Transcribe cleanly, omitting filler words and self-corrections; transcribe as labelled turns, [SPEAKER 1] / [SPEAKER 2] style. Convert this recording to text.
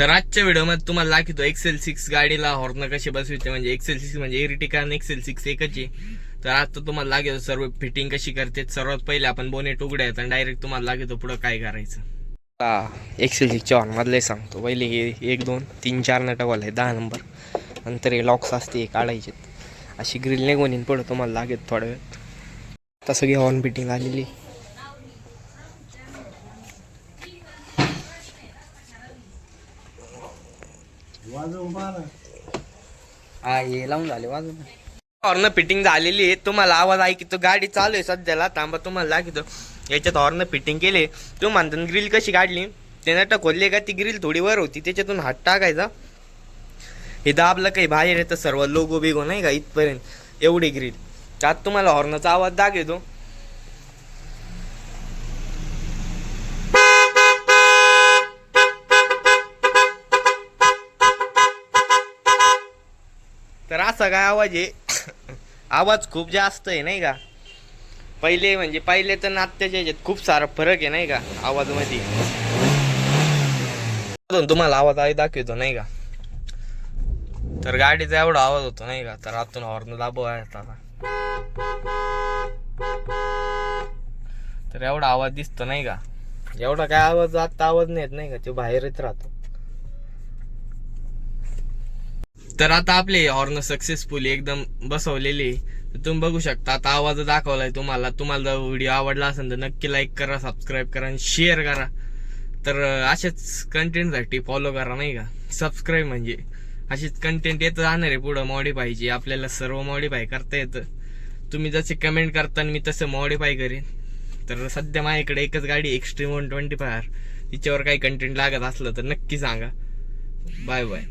[SPEAKER 1] तर आजच्या व्हिडिओमध्ये तुम्हाला दाखवतो XL6 गाडीला हॉर्न कसे बसवायचे. म्हणजे XL6 म्हणजे एरिटिका आणि XL6 एकच आहे. तर आता तुम्हाला लागेल सर्व फिटिंग कशी करते. सर्वात पहिले आपण बोनेट उघडायचं आणि डायरेक्ट तुम्हाला लागेल पुढं काय करायचं. XL6 हॉर्न मधले सांगतो. पहिले हे 1 2 3 4 नटवाला आहे 10 नंबर. नंतर हे लॉक्स असते काढायचे. अशी ग्रिल निघून पुढं तुम्हाला लागेल थोड्या वेळ. तसं की हॉर्न फिटिंग आलेली.
[SPEAKER 2] हे लावून झाले वाजव.
[SPEAKER 1] हॉर्न फिटिंग झालेली आहे. तुम्हाला आवाज ऐकतो. गाडी चालू आहे सध्याला. थांबा तुम्हाला दाखवतो. याच्यात हॉर्न फिटिंग केले. तुम्ही म्हणता ग्रिल कशी काढली. ते नट खोलले का ती ग्रिल थोडी वर होती. त्याच्यातून हात टाकायचा. हे दाबलं काही बाहेर येतं सर्व लोगो बिगो नाही का इथपर्यंत एवढी ग्रिल. त्यात तुम्हाला हॉर्नचा आवाज दाखवतो. तर असा काय आवाज आहे. आवाज खूप जास्त आहे नाही का. पहिले तर आत्ताच्या ह्याच्यात खूप सारा फरक आहे नाही का आवाजमध्ये. तुम्हाला आवाज दाखवतो नाही का. तर गाडीचा एवढा आवाज होतो नाही का. तर आतून हॉर्न दाबवायचा. तर एवढा आवाज दिसतो नाही का. एवढा काय आवाज आता आवाज नाही येत नाही का. तो बाहेरच राहतो. तर आता आपले हॉर्न सक्सेसफुली एकदम बसवलेले. तुम्ही बघू शकता. आता आवाज दाखवलाय तुम्हाला. तुम्हाला व्हिडिओ आवडला असेल तर नक्की लाईक करा, सबस्क्राईब करा आणि शेअर करा. तर असेच कंटेंटसाठी फॉलो करा नाही का. सबस्क्राईब म्हणजे असेच कंटेंट येत राहणार आहे पुढं. मॉडिफायची आपल्याला सर्व मॉडिफाय करता येतं. तुम्ही जसे कमेंट करता मी तसं मॉडिफाय करेन. तर सध्या माझ्याकडे एकच गाडी एक्स्ट्रीम 125 तिच्यावर काही कंटेंट लागत असलं तर नक्की सांगा. Bye bye.